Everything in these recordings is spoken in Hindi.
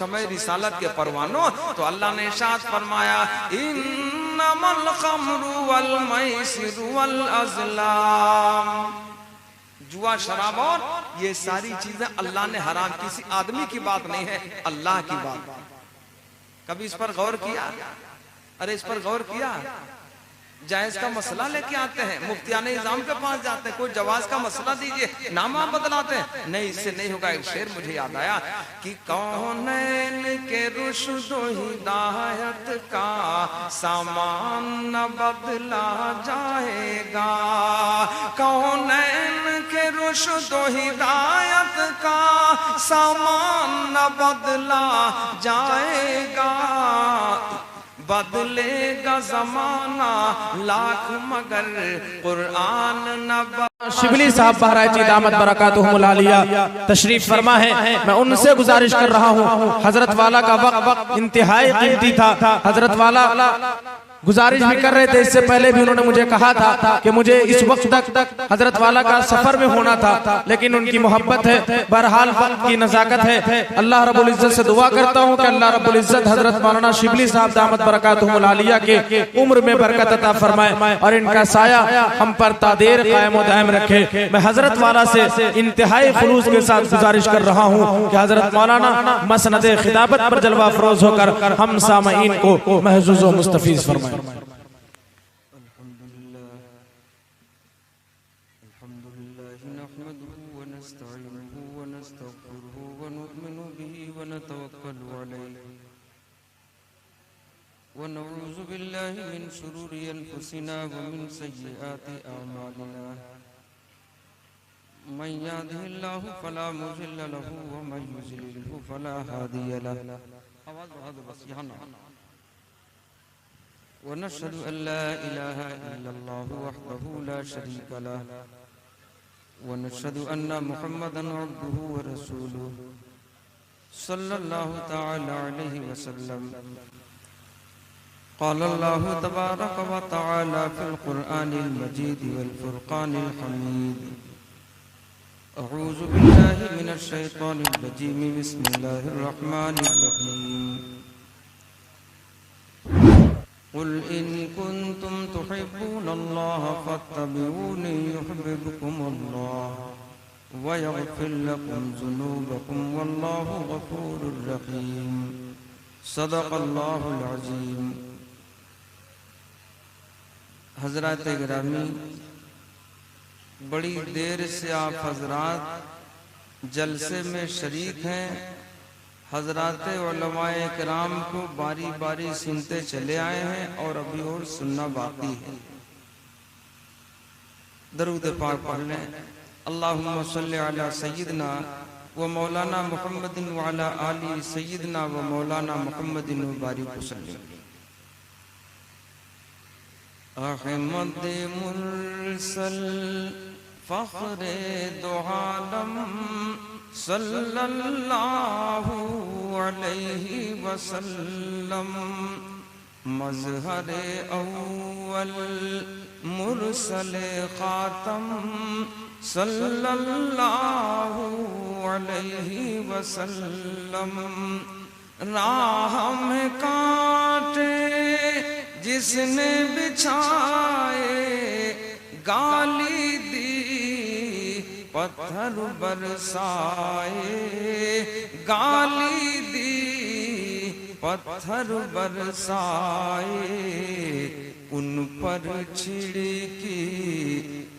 समय रिसालत के परवानों, तो अल्लाह ने इरशाद फरमाया इन्नमल खम्रु वल मैसिरु वल अज़लाम, जुआ शराब और ये सारी चीजें अल्लाह ने हराम, किसी आदमी की बात नहीं है, अल्लाह की बात। कभी इस पर गौर किया? अरे इस पर गौर किया? जायज का मसला लेके आते हैं, मुफ्तियाने निजाम के पास जाते हैं, कोई जवाज का मसला दीजिए, नामा बदलाते हैं, नहीं इससे नहीं होगा। एक शेर मुझे याद आया कि कौनैन के रुश्द हिदायत का सामान न बदला जाएगा, कौनैन के रुश्द हिदायत का सामान न बदला जाएगा, बदलेगा जमाना लाख मगर कुरान न। शिबली साहब बहराइची दामत बरकातुहुमुल आलिया तशरीफ फरमा है। मैं उनसे गुजारिश कर रहा हूँ, हजरत वाला का वक्त इंतहाई कीमती था। हजरत वाला गुजारिश भी कर रहे थे, इससे पहले भी उन्होंने मुझे कहा था कि मुझे इस वक्त तक हजरत वाला का सफर में होना था, लेकिन उनकी मोहब्बत है, बहरहाल वक्त की नजाकत है। अल्लाह रब्बुल इज्जत से दुआ करता हूँ कि अल्लाह रब्बुल इज्जत हजरत मौलाना शिबली साहब दामत बरकातुहुमुल आलिया के उम्र में बरकत अता फरमाए और इनका साया हम पर तादेर कायम व दायम रखे। मैं हजरत वाला से इंतहाई खुलूस के साथ गुजारिश कर रहा हूँ कि हजरत मौलाना मसनद खिताबत पर जलवा फरोज होकर हम सामईन को महजूज व मुस्तफीज फरमाए। वनऊज़ु बिल्लाहि मिन शुरूरि अनफुसिना व मिन सय्यिआति अअमालिना मन यहदिहिल्लाहु फला मुज़िल्ल लहु व मन युज़लिल्हु फला हादिय लहु। आवाज़ बढ़ा दो बस, यहाँ ना। वनशहदु अल्ला इलाहा इल्लल्लाहु वहदहु ला शरीका लहु वनशहदु अन्ना मुहम्मदन अब्दुहु व रसूलुहु सल्लल्लाहु तआला अलैहि वसल्लम। क़ाल अल्लाहु तबारक व तआला फ़िल क़ुरआनिल मजीद वल फ़ुरक़ानिल हमीद। अऊज़ु बिल्लाहि मिनश शैतानिर रजीम। बिस्मिल्लाहिर रहमानिर रहीम। क़ुल इन कुन्तुम तुहिब्बूनल्लाह फ़त्तबिऊनी युहब्बिबकुमुल्लाह व यग़फ़िर लकुम ज़ुनूबकुम वल्लाहु गफ़ूरुर रहीम। सदक़ल्लाहुल अज़ीम। हज़रात गिरामी, बड़ी देर से आप हजरात जलसे में शरीक हैं। हजरात उलमाए किराम को बारी बारी सुनते चले आए हैं और अभी और सुनना बाकी है। दरूद पाक पढ़ लें। अल्लाहुम्मा सल्लि अला सय्यिदना व मौलाना मुहम्मदिन व अला आलि सय्यिदना व मौलाना मुहम्मदिन व बारिक वसल्लम। अहमद मुरसल फ़ख्रे दो आलम सल्लल्लाहु अलैहि वसल्लम। मज़हरे अव्वल मुरसले ख़ातम सल्लल्लाहु अलैहि वसल्लम। राह में कांटे जिसने बिछाए, गाली दी पत्थर बरसाए, गाली दी पत्थर बरसाए। उन पर छिड़की,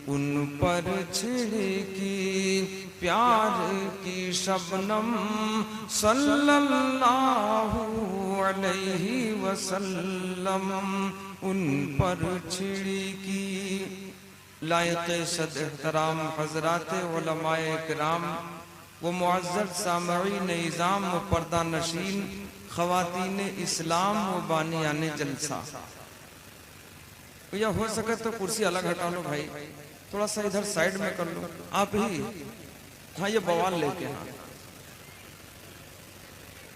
उन पर छिड़की प्यार की शबनम सल्लल्लाहु अलैहि वसल्लम। उन पर छिड़की। लायक सद एहतराम हजरात उलमाए किराम व मुअज़्ज़ज़ सामईन निज़ाम व पर्दा नशीन ख़वातीन इस्लाम व बानियाने जलसा। या हो सके तो कुर्सी अलग हटा लो भाई, थोड़ा सा इधर साइड में कर लो आप ही। हाँ, ये बवाल लेके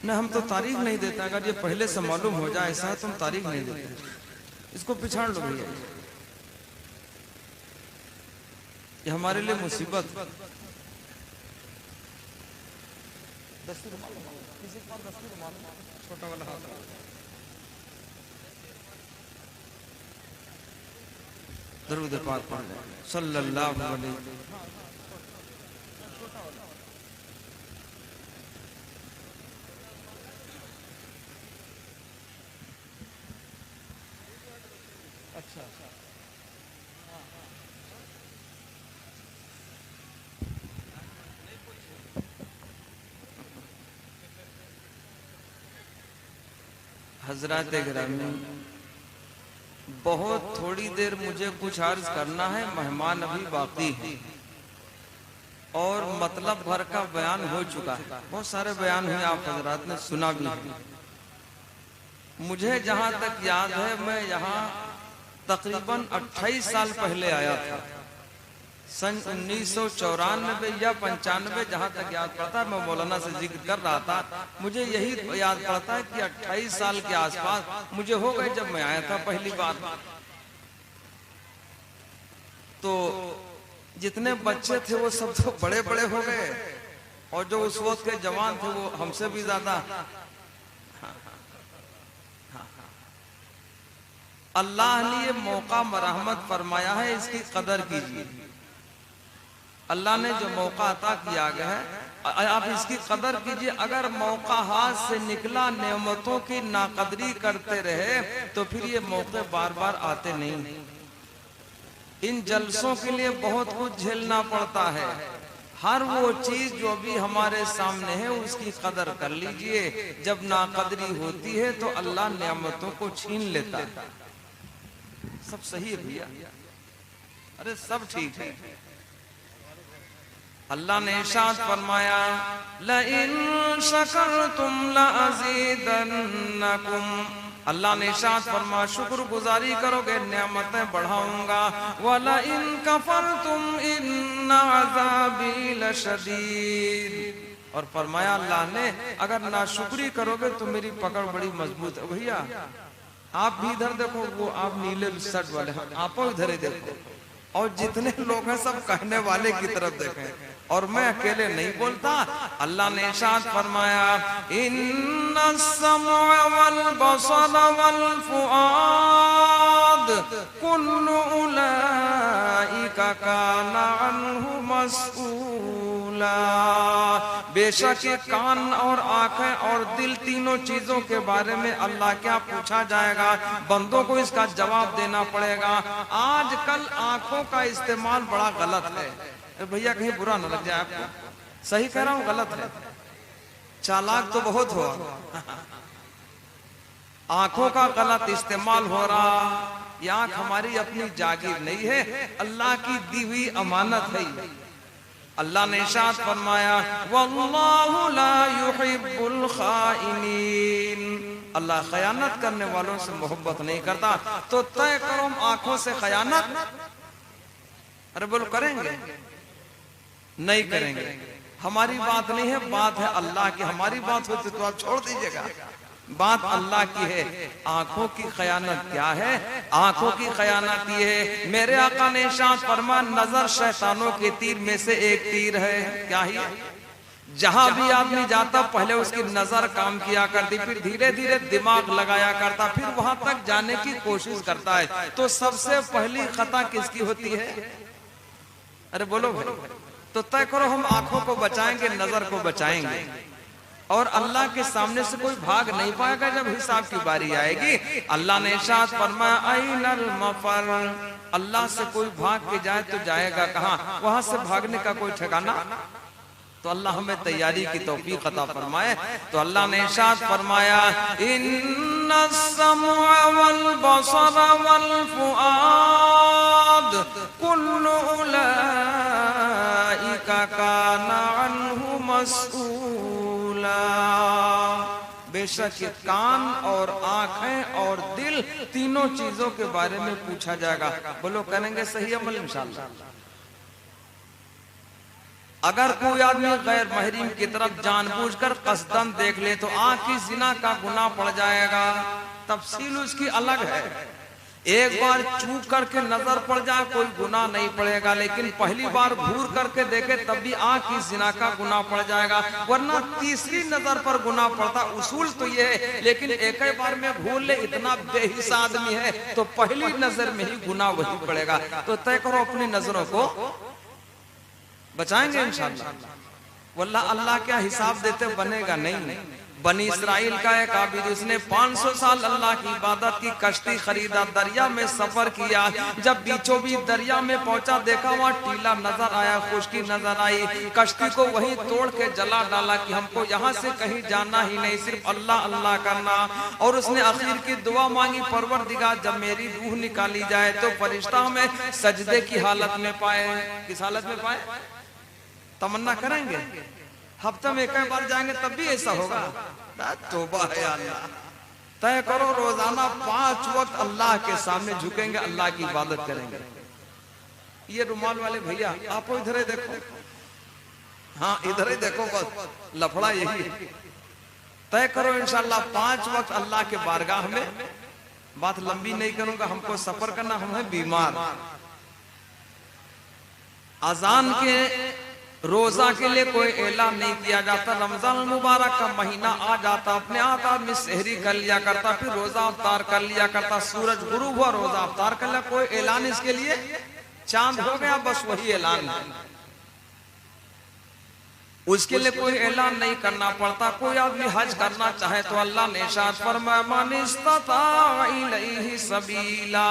ना न, हम तो तारीख नहीं देते। अगर ये पहले से मालूम हो जाए ऐसा तो हम तारीख नहीं देते। इसको पिछाड़ लो भैया, ये हमारे लिए मुसीबत। किसी के पास दस्तूर मालूम, छोटा वाला हाथ दरूद पाक पढ़ ले सल्लल्लाहु अलैहि। अच्छा हजरत गिरामी, बहुत थोड़ी देर मुझे कुछ अर्ज करना है, मेहमान अभी बाकी है और मतलब भर का बयान हो चुका है। बहुत सारे बयान हुए, आप हजरात ने सुना भी है। मुझे जहां तक याद है, मैं यहाँ तकरीबन 28 साल पहले आया था, सन 1994 या 95, जहां तक याद पड़ता है। मैं मौलाना से जिक्र कर रहा था, मुझे यही याद पड़ता है कि 28 साल के आसपास मुझे हो गए जब मैं आया था पहली बार। तो जितने बच्चे थे वो सब तो बड़े बड़े हो गए, और जो उस वक्त के जवान थे वो हमसे भी ज्यादा। अल्लाह ने ये मौका मरहमत फरमाया है, इसकी कदर कीजिए। अल्लाह ने जो मौका अता किया गया है, आप इसकी कदर कीजिए। अगर मौका हाथ से निकला, नेमतों की नाकदरी करते रहे, तो फिर ये मौके बार बार आते नहीं। इन जलसों के लिए बहुत कुछ झेलना पड़ता है। हर वो चीज जो भी हमारे सामने है उसकी कदर कर लीजिए। जब नाकदरी होती है तो अल्लाह नेमतों को छीन लेता है। सब सही है भैया, अरे सब ठीक है। अल्लाह ने इरशाद फरमाया, लइन शकरतुम लअज़ीदन्नकुम। अल्लाह ने इरशाद फरमाया, शुक्रगुजारी करोगे नेमतें बढ़ाऊंगा। वला इन कफरतुम इन्न अज़ाबी लशदीद। और फरमाया अल्लाह ने, अगर नाशुक्री करोगे तो मेरी पकड़ बड़ी मजबूत है। भैया आप भी इधर देखो, वो आप नीले शर्ट वाले, आप इधर ही देखो, और जितने लोग हैं सब कहने वाले की तरफ देखें, और मैं अकेले नहीं बोलता। अल्लाह ने इरशाद फरमाया, इन्नस-समअ वल-बसर वल-फुआद कुल्लु उलाइका काना अन्हु मस्ऊला। बेशक ये कान और आंखें और दिल, तीनों चीजों के बारे में अल्लाह क्या पूछा जाएगा, बंदों को इसका जवाब देना पड़ेगा। आजकल आंखों का इस्तेमाल बड़ा गलत है। भैया कहीं बुरा न लग जाए आपको, सही कह रहा हूं, गलत है। चालाक तो बहुत हुआ, आंखों का गलत इस्तेमाल हो रहा। ये आंख हमारी अपनी जागीर नहीं है, अल्लाह की दी हुई अमानत है। अल्लाह ने इरशाद फरमाया, वल्लाहु ला युहिब्बुल खाइनीन। अल्लाह खयानत करने वालों से मोहब्बत नहीं करता। तो तय करो आंखों से खयानत, अरे बोलो करेंगे? नहीं करेंगे। हमारी बात नहीं है, बात है अल्लाह की। हमारी बात होती तो आप छोड़ दीजिएगा, बात अल्लाह की है। आंखों की खयानत क्या है? आंखों की खयानत ये है, मेरे आका ने इरशाद फरमाया, नजर शैतानों के तीर में से एक तीर है। क्या ही? जहां भी आदमी जाता पहले उसकी नजर काम किया करती, फिर धीरे धीरे दिमाग लगाया करता, फिर वहां तक जाने की कोशिश करता है। तो सबसे पहली खता किसकी होती है? अरे बोलो भाई, तो तय करो हम आंखों को बचाएंगे, नजर को बचाएंगे, और अल्लाह के सामने से कोई भाग नहीं पाएगा जब हिसाब की बारी आएगी। अल्लाह ने इरशाद फरमाया, अइनल मफर। अल्लाह से कोई भाग के जाए तो जाएगा कहां? वहां से भागने का कोई ठिकाना? तो अल्लाह हमें तैयारी की तौफीक अता फरमाए। तो अल्लाह ने इरशाद फरमाया, इन्नस-समअ वल-बसर वल-फुआद कुल्लु उलाइका काना अन्हु मस्ऊला। बेशक ये कान और आंखें और दिल, तीनों चीजों के बारे में पूछा जाएगा। बोलो करेंगे सही अमल इंशाअल्लाह? अगर कोई आदमी गैर महरीम की तरफ जानबूझकर कसदन देख ले तो आंख की जिना का गुनाह पड़ जाएगा। तफसील उसकी अलग है। एक बार चूक करके नजर पड़ जाए कोई गुनाह नहीं पड़ेगा, लेकिन पहली बार घूर करके देखे तब भी आंख की जिना का गुनाह पड़ जाएगा, वरना तीसरी नजर पर गुनाह पड़ता। उसूल तो ये है, लेकिन एक ही बार में भूल ले, इतना बेहिस्सा आदमी है तो पहली नजर में ही गुनाह वही पड़ेगा। तो तय करो अपनी नजरों को बचाएंगे इंशाअल्लाह, वल्लाह अल्लाह क्या हिसाब देते बनेगा नहीं। बनी इसराइल का एक आबिद, उसने 500 साल अल्लाह की इबादत की, कश्ती खरीदा, दरिया में सफर किया, जब बीचों बीच दरिया में पहुंचा देखा वहाँ टीला नजर आया, खुश्की नजर आई, कश्ती को वहीं तोड़ के जला डाला कि हमको यहाँ से कहीं जाना ही नहीं, सिर्फ अल्लाह अल्लाह करना। और उसने आखिर की दुआ मांगी, परवरदिगार जब मेरी रूह निकाली जाए तो फरिश्ता हमें सजदे की हालत में पाए। किस हालत में पाए? तमन्ना करेंगे, हफ्ते में एक बार जाएंगे तब भी ऐसा होगा। तौबा है अल्लाह। तय करो रोजाना 5 वक्त अल्लाह के सामने झुकेंगे, अल्लाह की इबादत करेंगे। ये रुमाल वाले भैया आप इधर ही देखो, हाँ इधर ही देखो, बस लफड़ा यही है। तय करो इंशाअल्लाह 5 वक्त अल्लाह के बारगाह में। बात लंबी नहीं करूंगा, हमको सफर करना, हम हैं बीमार। अजान के रोजा के लिए कोई ऐलान नहीं किया जाता। रमजान मुबारक का महीना आ जाता, अपने आप आदमी सहरी कर लिया करता, फिर रोजा अफ्तार कर लिया करता, सूरज गुरूब हुआ रोजा अफ्तार कर लिया, कोई ऐलान इसके लिए, चांद हो गया बस वही ऐलान है, उसके लिए कोई ऐलान नहीं करना पड़ता। कोई आदमी हज करना चाहे तो अल्लाह ने इरशाद फरमाया, मन इस्तता इलैहि सबीला,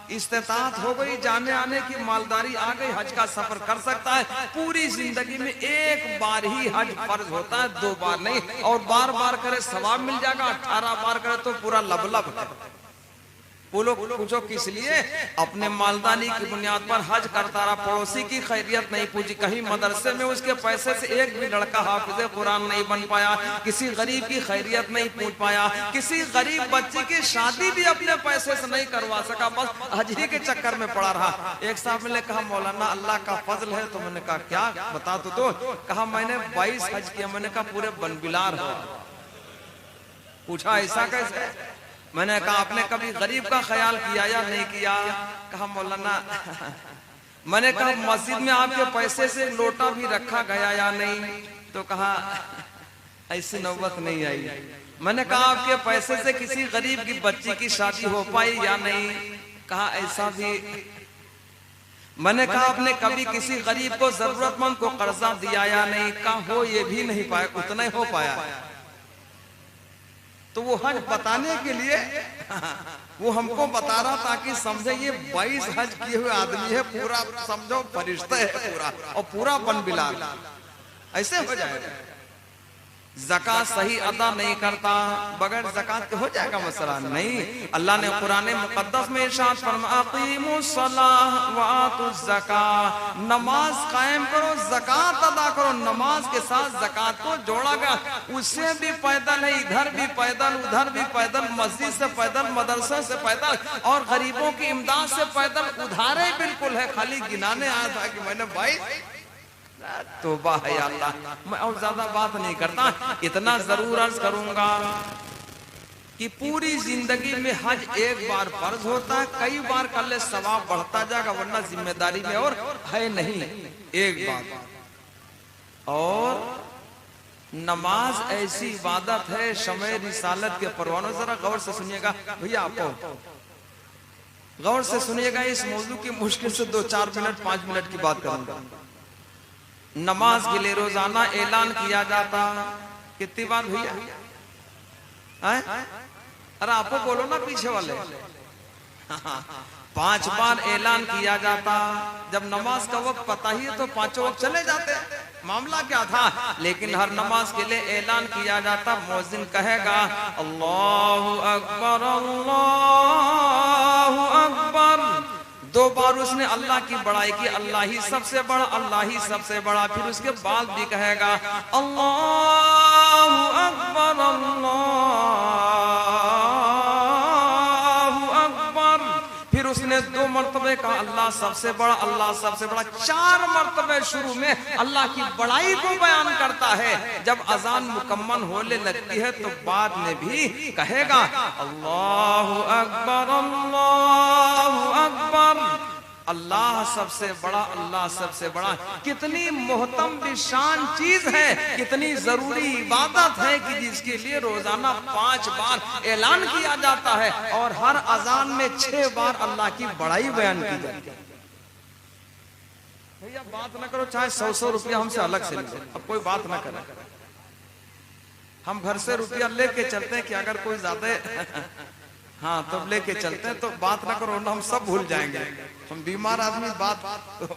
इस्तेताअत हो गई, जाने आने की मालदारी आ गई, हज का सफर कर सकता है। पूरी जिंदगी में एक बार ही हज फर्ज होता है, 2 बार नहीं, और बार बार करे सवाब मिल जाएगा, 18 बार करे तो पूरा लबलब है। बोलो पूछो किस लिए? अपने मालदानी की बुनियाद पर हज करता रहा, पड़ोसी की खैरियत नहीं पूछी, कहीं मदरसे में उसके पैसे से एक भी लड़का हाफिज़े कुरान नहीं बन पाया, किसी गरीब की खैरियत नहीं पूछ पाया, किसी गरीब बच्ची की शादी भी अपने पैसे से नहीं करवा सका, बस हज ही के चक्कर में पड़ा रहा। एक साहब ने कहा मौलाना अल्लाह का फजल है, तो मैंने कहा क्या बता तो कहा मैंने 22 हज किया। मैंने कहा पूरे बनबिलार हो। पूछा ऐसा कैसे? मैंने कहा आपने कभी गरीब का ख्याल किया या नहीं किया? कहा मौलाना मैंने कहा मस्जिद में आपके पैसे से लोटा भी रखा गया या नहीं? तो कहा ऐसी नौबत नहीं आई। मैंने कहा आपके पैसे से किसी गरीब की बच्ची की शादी हो पाई या नहीं? कहा ऐसा भी। मैंने कहा आपने कभी किसी गरीब को, जरूरतमंद को कर्जा दिया या नहीं? कहा हो ये भी नहीं पाया, उतना ही हो पाया। तो वो हज बताने के लिए वो हमको बता रहा ताकि समझे ये 22 हज किए हुए आदमी है, पूरा समझो फरिश्ता है पूरा, और पूरा बनबिलाल। ऐसे हो जाएगा। ज़कात सही अदा नहीं करता, बगैर ज़कात के हो जाएगा मसला नहीं। अल्लाह ने कुरान मुक़द्दस में इरशाद फरमाया, अक़ीमुस्सलाह व आतुज़ ज़कात, नमाज कायम करो, ज़कात अदा करो। नमाज के साथ ज़कात को जोड़ा गया। उससे भी पैदल है, इधर भी पैदल, उधर भी पैदल, मस्जिद से पैदल, मदरसे से पैदल, और गरीबों की इमदाद से पैदल। उधारे बिल्कुल है, खाली गिनाने आया था कि मैंने भाई तौबा है अल्लाह। मैं और ज्यादा बात नहीं करता, इतना जरूर अर्ज करूंगा कि पूरी जिंदगी में हज एक बार फर्ज होता है, कई बार कर ले सवाब बढ़ता जाएगा, वरना जिम्मेदारी में और है नहीं, एक बात। और नमाज ऐसी इबादत है, शमे रिसालत के परवानों, जरा गौर से सुनिएगा भैया, आपको गौर से सुनिएगा। इस मौजू की मुश्किल से 2-4 मिनट 5 मिनट की बात करूंगा। नमाज के लिए रोजाना ऐलान किया जाता, कितनी बार भैया? अरे आपको बोलो ना पीछे वाले। 5 बार ऐलान किया जाता। जब नमाज का वक्त पता ही है तो 5 वक्त चले जाते। मामला क्या था? लेकिन हर नमाज के लिए ऐलान किया जाता। मुअज्जिन कहेगा अल्लाहु अकबर, अल्लाहु अकबर। 2 बार उसने अल्लाह की बड़ाई की, अल्लाह ही सबसे बड़ा, अल्लाह ही सबसे बड़ा। फिर उसके बाद भी कहेगा अल्लाहु अकबर, अल्लाहु अकबर। फिर उसने 2 मरतबे कहा अल्लाह सबसे बड़ा, अल्लाह सबसे बड़ा। 4 मरतबे शुरू में अल्लाह की बड़ाई को बयान करता है। जब अजान मुकम्मल होने लगती है तो बाद में भी कहेगा अल्लाहु अकबर, अल्लाहु अकबर, अल्लाह सबसे बड़ा, अल्लाह सबसे बड़ा। कितनी मोहतम शान चीज है, कितनी जरूरी इबादत है कि जिसके लिए रोजाना 5 बार ऐलान किया जाता है और हर अजान में 6 बार अल्लाह की बड़ाई बयान की जाती है। भैया बात ना करो, चाहे 100 रुपया हमसे अलग से लो, अब कोई बात ना करे। हम घर से रुपया लेके चलते हैं कि अगर कोई ज्यादा हाँ तब लेके चलते हैं, तो बात ना करो, हम सब भूल जाएंगे। हम बीमार आदमी बात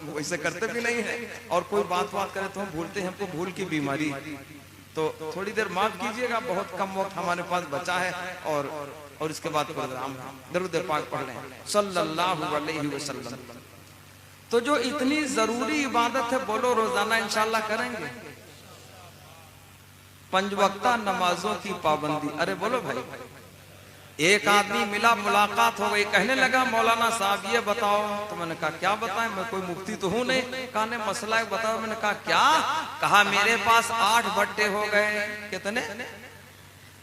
वैसे करते भी नहीं है, और कोई बात करे तो हम भूलते हैं, हमको भूल की बीमारी। तो थोड़ी देर माफ कीजिएगा, बहुत कम वक्त हमारे पास बचा है, और इसके बाद प्रोग्राम दरूद पाक पढ़ लें सल्लल्लाहु अलैहि वसल्लम। तो जो इतनी जरूरी इबादत है, बोलो रोजाना इंशाल्लाह करेंगे। 5 वक्ता नमाजों की पाबंदी। अरे बोलो भाई। एक आदमी मिला, मुलाकात हो गई, कहने लगा मौलाना साहब ये बताओ। तो मैंने कहा क्या बताएं, मैं कोई मुफ्ती तो हूं नहीं। कहा ने मसला है बताओ। मैंने कहा क्या? कहा मेरे पास 8 भट्टे हो गए। कितने?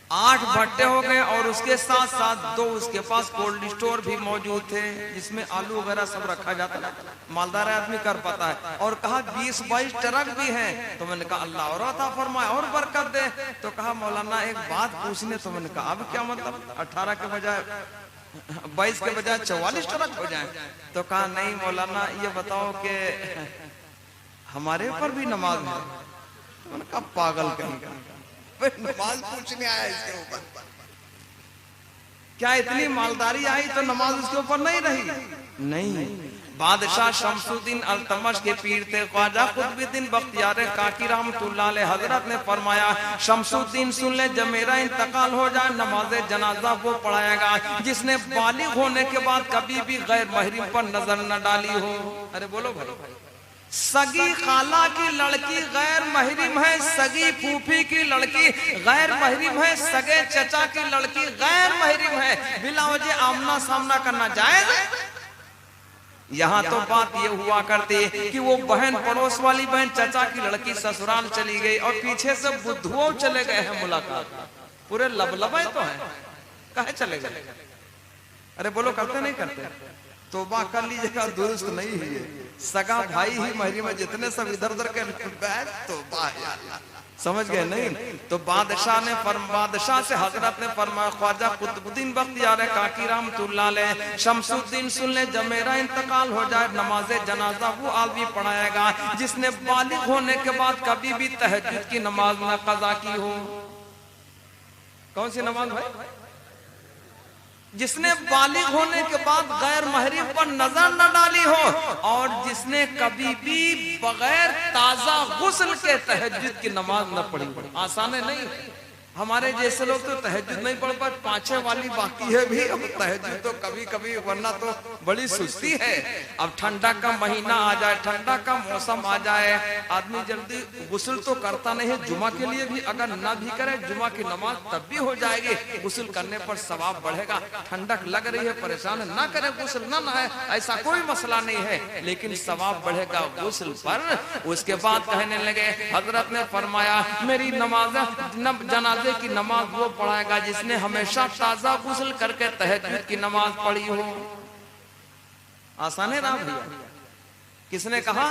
8 भट्टे हो गए, और उसके साथ साथ 2 उसके पास कोल्ड स्टोर भी मौजूद थे जिसमें आलू वगैरह सब रखा जाता है। मालदार आदमी कर पाता है। और कहा 20-22 ट्रक भी हैं। तो मैंने कहा अल्लाह और अता फरमाए और बरकत दे। तो कहा मौलाना एक बात पूछने। तो मैंने कहा अब क्या मतलब 18 के बजाय 22 के बजाय 44 ट्रक हो जाए? तो कहा नहीं मौलाना ये बताओ कि हमारे ऊपर भी नमाज है। तो मैंने कहा पागल कहीं का, नमाज पूछने आया इसके ऊपर। क्या इतनी मालदारी आई तो नमाज उसके ऊपर नहीं रही? नहीं। बादशाह शमसुद्दीन अल्तमश के पीर थे ख्वाजा कुतुबुद्दीन बख्तियार काकी रहमतुल्लाह अलैह हजरत ने फरमाया शमसुद्दीन सुन ले, जब मेरा इंतकाल हो जाए नमाज जनाजा वो पढ़ाएगा जिसने बालिग होने के बाद कभी भी गैर महरम पर नजर न डाली हो। अरे बोलो भाई। सगी खाला की लड़की गैर महरम है, सगी फूफी की लड़की गैर महरम है, सगे चचा की लड़की गैर महरम है, बिला वजह आमना सामना करना जायज है? यहाँ तो बात ये हुआ करती है कि वो बहन पड़ोस वाली बहन चचा की लड़की ससुराल चली गई और पीछे से बुद्धुओं चले गए हैं मुलाकात, पूरे लबलबे तो है, कहे चले गए? अरे बोलो करते नहीं करते? तौबा कर लीजिएगा, दुरुस्त नहीं है। सगा भाई ही महरी में जितने सब इधर उधर के तौबा, समझ गए नहीं? तो बादशाह से हजरत ने फरमाया ख्वाजा कुतुबुद्दीन बख्तियार काकी रहमतुल्लाह अलैह शमसुद्दीन सुन ले, जब मेरा इंतकाल हो जाए नमाज जनाजा वो आदमी पढ़ाएगा जिसने बालिग होने के बाद कभी भी तहज्जुद की नमाज न कज़ा की हो। कौन सी नमाज भाई? जिसने बालिग होने के बाद गैर महरम पर नजर न डाली हो, और जिसने कभी भी बगैर ताजा गुस्ल के तहज्जुद की नमाज न पढ़ी। आसान है नहीं? हमारे जैसे लोग तो तहज्जुद नहीं पढ़ पाते, 5-6 वाली बाकी है भी, अब तहज्जुद तो कभी कभी, वरना तो बड़ी सुस्ती है। अब ठंडा का महीना आ जाए, ठंडा का मौसम आ जाए, आदमी जल्दी गुस्ल तो करता नहीं है। जुमा के लिए भी अगर ना भी करे, जुमा की नमाज तब भी हो जाएगी, गुस्ल करने पर सवाब बढ़ेगा। ठंडक लग रही है, परेशान ना करे, गुस्ल ना नहाए, ऐसा कोई मसला नहीं है, लेकिन सवाब बढ़ेगा गुस्ल पर। उसके बाद कहने लगे, हजरत ने फरमाया मेरी नमाज जनाजे की नमाज वो पढ़ाएगा जिसने हमेशा ताजा गुस्ल करके तहज्जुद की नमाज पढ़ी हो। आसान है ना भैया? किसने कहा?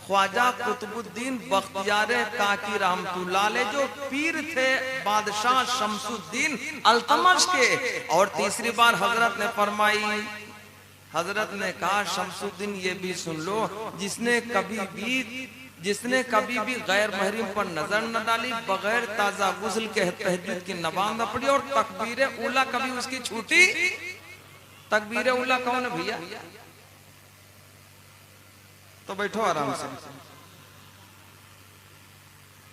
ख्वाजा कुतुबुद्दीन बख्तियार काकी रहमतुल्लाह अलैह, जो पीर थे बादशाह शमसुद्दीन अल्तमश के। और तीसरी बार हजरत ने फरमाई, हजरत ने कहा शमसुद्दीन ये भी सुन लो, जिसने कभी भी गैर महरम पर नजर न डाली, बगैर ताजा गुस्ल के तहज्जुद की नमाज न पढ़ी, और तकबीर उला कभी उसकी छूटी। तकबीर उला कौन है भैया? तो बैठो आराम से।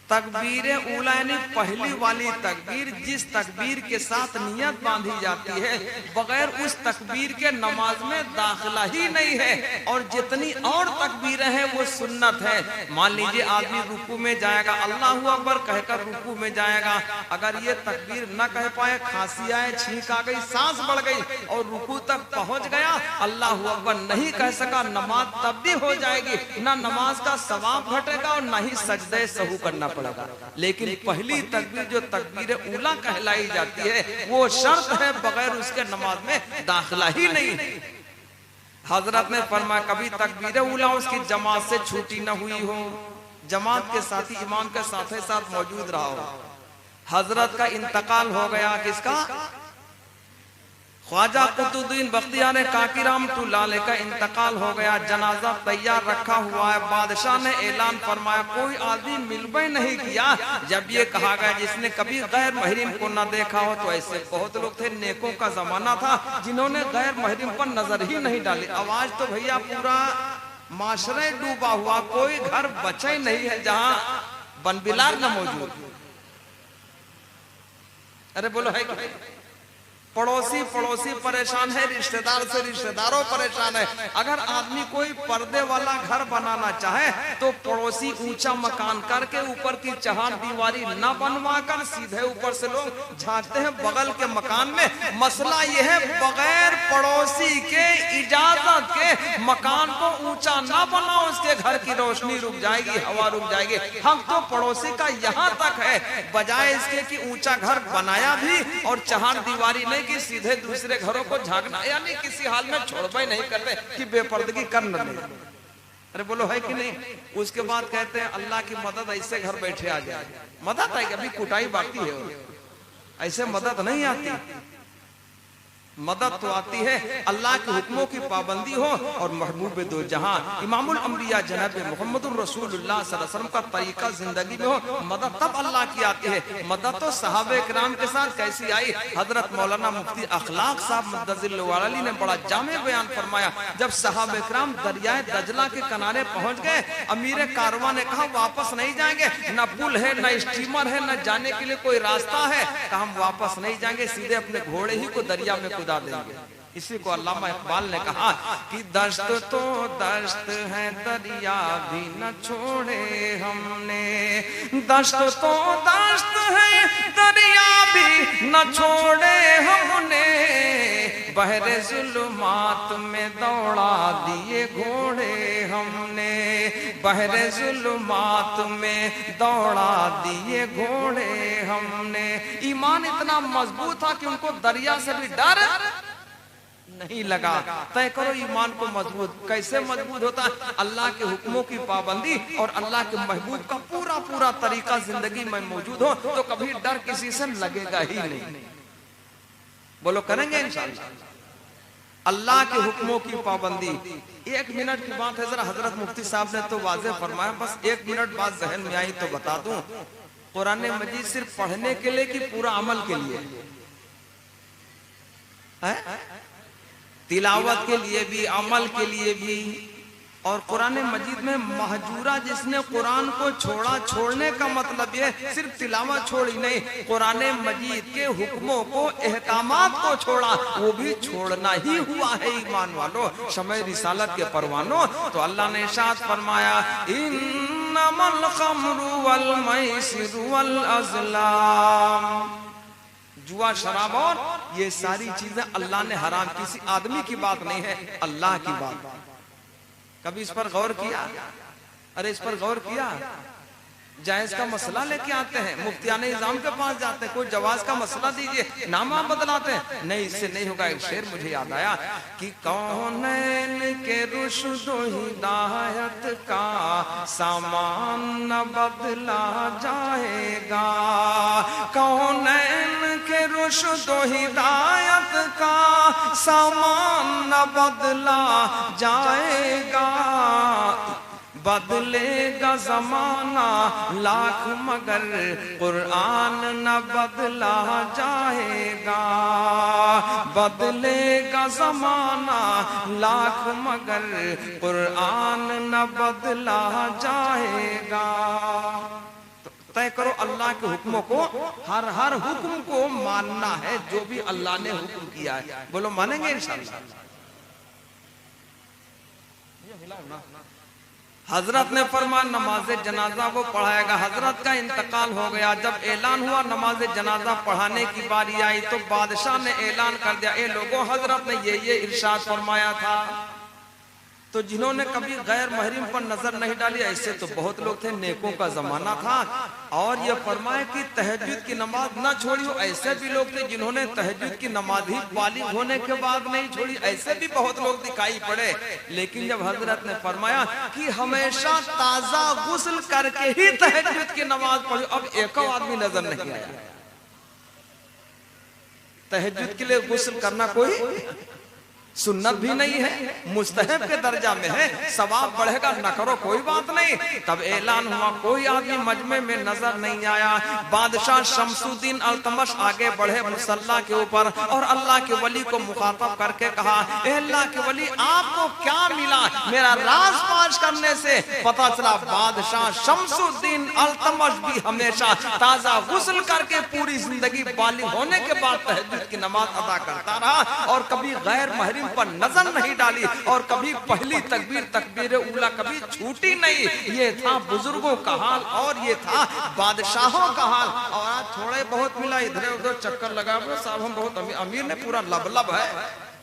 तकबीर ऊला यानी पहली वाली तकबीर, जिस तकबीर के साथ नियत बांधी जाती है, बगैर उस तकबीर के नमाज में दाखिला ही नहीं है। और जितनी और तकबीरें हैं वो सुन्नत है। मान लीजिए आदमी रुकू में जाएगा, अल्लाहू अकबर कहकर रुकू में जाएगा, अगर ये तकबीर न कह पाए, खांसी आए, छींक आ गई, सांस बढ़ गई और रुकू तक पहुंच गया, अल्लाहू अकबर नहीं कह सका, नमाज तब भी हो जाएगी, ना नमाज का सवाब घटेगा और ना ही सजदे सहू करना पड़ेगा। लेकिन पहली तकबीर जो तकबीर ऊला कहलाई जाती है वो शर्त है, बगैर उसके नमाज में दाखिला ही नहीं। हजरत ने फरमाया कभी तकबीर ऊला उसकी जमात से छूटी न हुई हो, जमात के साथी इमाम के साथ साथ मौजूद रहा हो। हजरत का इंतकाल हो गया, किसका? ख्वाजा कुतुबुद्दीन बख्तियार काकी रहमतुल्लाह अलैह का इंतकाल हो गया, जनाजा तैयार रखा हुआ है। बादशाह ने ऐलान फरमाया कोई आदमी मिलबे नहीं किया। जब ये कहा गया जिसने कभी गैर महरीम को न देखा हो, तो ऐसे बहुत लोग थे, नेकों का जमाना था, जिन्होंने गैर महरीम पर नजर ही नहीं डाली। आवाज तो भैया पूरा माशरे डूबा हुआ, कोई घर बचा ही नहीं है जहां बनबिलार न मौजूद। अरे बोलो है कि पड़ोसी परेशान है, रिश्तेदार से रिश्तेदारों परेशान है। अगर आदमी कोई पर्दे वाला घर बनाना चाहे तो पड़ोसी ऊंचा मकान करके ऊपर की चहार दीवारी न बनवा कर सीधे ऊपर से लोग झांकते हैं बगल के मकान में। मसला यह है बगैर पड़ोसी के इजाजत के मकान को ऊंचा न बनाओ, उसके घर की रोशनी रुक जाएगी, हवा रुक जाएगी। हम तो पड़ोसी का यहाँ तक है, बजाय इसके कि ऊंचा घर बनाया भी और चहार दीवारी नहीं कि सीधे दूसरे घरों को झांकना, यानी किसी हाल में छोड़बे नहीं करते कि बेपर्दगी कर न ले। अरे बोलो है कि नहीं? उसके बाद कहते हैं अल्लाह की मदद ऐसे घर बैठे आ जाए। मदद है, अभी कुटाई बाकी है, ऐसे मदद नहीं आती। मदद तो आती है अल्लाह के हुक्मों की पाबंदी हो और महबूब दो जहां इमामुल अंबिया जनाब मोहम्मदुर रसूलुल्लाह सल्लल्लाहु अलैहि वसल्लम का तरीका जिंदगी में हो, मदद तब अल्लाह की आती है। मदद तो सहाबे किराम के साथ कैसी आई? हजरत मौलाना मुफ्ती अखलाक साहब मुद्दजिल्लुल ने बड़ा जामे बयान फरमाया। जब सहाबे किराम दरियाए दजला के किनारे पहुंच गए, अमीर कारवां ने कहा वापस नहीं जाएंगे, न पुल है, न स्टीमर है, न जाने के लिए कोई रास्ता है। कहा हम वापस नहीं जाएंगे, सीधे अपने घोड़े ही को दरिया में देंगे। इसी को अल्लामा इकबाल ने कहा कि दश्त तो दश्त है दरिया भी न छोड़े हमने, दश्त तो दश्त है दरिया भी न छोड़े हमने, बहरे जुल्मात में दौड़ा दिए घोड़े हमने, बहरे जुल्मात में दौड़ा दिए घोड़े हमने। ईमान इतना मजबूत था कि उनको दरिया से भी डर नहीं लगा। तय करो ईमान को मजबूत कैसे मजबूत होता है? अल्लाह के हुक्मों की पाबंदी और अल्लाह के महबूब का पूरा पूरा तरीका जिंदगी में मौजूद हो तो कभी डर किसी से लगेगा ही नहीं। बोलो करेंगे इंशाअल्लाह। अल्लाह के हुक्मों की पाबंदी। 1 मिनट की बात है, जरा हजरत मुफ्ती साहब ने तो वाज़ेह फरमाया, बस 1 मिनट बाद जहन में आई तो बता दूं। कुरान मजीद सिर्फ पढ़ने के लिए कि पूरा अमल के लिए है? तिलावत के लिए भी, अमल के लिए भी। और कुरान मजीद में महजूरा, जिसने कुरान को छोड़ा, छोड़ने का मतलब ये सिर्फ तिलावत छोड़ी नहीं, कुरान मजीद के हुक्मों को, अहकामात को छोड़ा, वो भी छोड़ना ही हुआ है। ईमान वालों, समय रिसालत के परवानों, तो अल्लाह ने इरशाद फरमाया इन्नमल खम्रु वल मैसिरु वल अज़लाम, जुआ, शराब और ये सारी चीजें अल्लाह ने हराम, किसी आदमी की बात नहीं है, अल्लाह की बात। कभी इस पर गौर किया? अरे इस पर गौर किया? जायज का मसला लेके आते हैं, मुफ्तियाने निजाम के पास जाते हैं, कोई जवाज का मसला दीजिए, नामा बदलाते हैं, नहीं इससे नहीं होगा। एक शेर मुझे याद आया कि कौनैन के रुश्द हिदायत का सामान न बदला जाएगा, कौनैन के रुश्द हिदायत का सामान न बदला जाएगा, बदलेगा जमाना लाख मगर कुरान न बदला जाएगा, बदलेगा जमाना लाख मगर कुरान न बदला जाएगा। तय करो अल्लाह के हुक्मों को, हर हर हुक्म को मानना है जो भी अल्लाह ने हुक्म किया है। बोलो मानेंगे इंशाअल्लाह। हजरत ने फरमाया नमाज जनाजा वो पढ़ाएगा। हजरत का इंतकाल हो गया। जब ऐलान हुआ नमाज जनाजा पढ़ाने की बारी आई तो बादशाह ने ऐलान कर दिया, ए लोगों, हजरत ने ये इरशाद फरमाया था। तो जिन्होंने कभी गैर महरीम पर नजर नहीं डाली, ऐसे तो बहुत लोग थे, नेकों का जमाना था। और ये फरमाया कि तहज्जुद की नमाज ना छोड़ियो, ऐसे भी लोग थे जिन्होंने तहज्जुद की नमाज ही बालिग होने के बाद नहीं छोड़ी, ऐसे भी बहुत लोग दिखाई पड़े। लेकिन जब हजरत ने फरमाया कि हमेशा ताजा गुस्ल करके ही तहज्जुद की नमाज पढ़ो, अब एक आदमी नजर नहीं आया। तहज्जुद के लिए गुस्ल करना कोई सुन्नत भी नहीं है, मुस्तहब के दर्जा में है, सवाब बढ़ेगा, न करो कोई बात नहीं। तब ऐलान हुआ, कोई आदमी मजमे में नजर नहीं आया। बादशाह शमसुद्दीन अल्तमश आगे बढ़े मुसल्ला के ऊपर और अल्लाह के वली को मुखातब करके कहा, ए अल्लाह के वली, आपको क्या मिला मेरा राज पाश करने से? पता चला बादशाह शमसुद्दीन अल्तमश भी हमेशा ताजा गुस्ल करके पूरी जिंदगी बालिग होने के बाद तहज्जुद की नमाज अदा करता रहा और कभी गैर महरीम पर नजर नहीं डाली और कभी पहली तकबीर तकबीर उला कभी छूटी नहीं। ये था बुजुर्गों का हाल और ये था बादशाहों का हाल। और आज थोड़े बहुत मिला, इधर उधर चक्कर लगा, साहब हम बहुत अमीर ने पूरा लबलब है,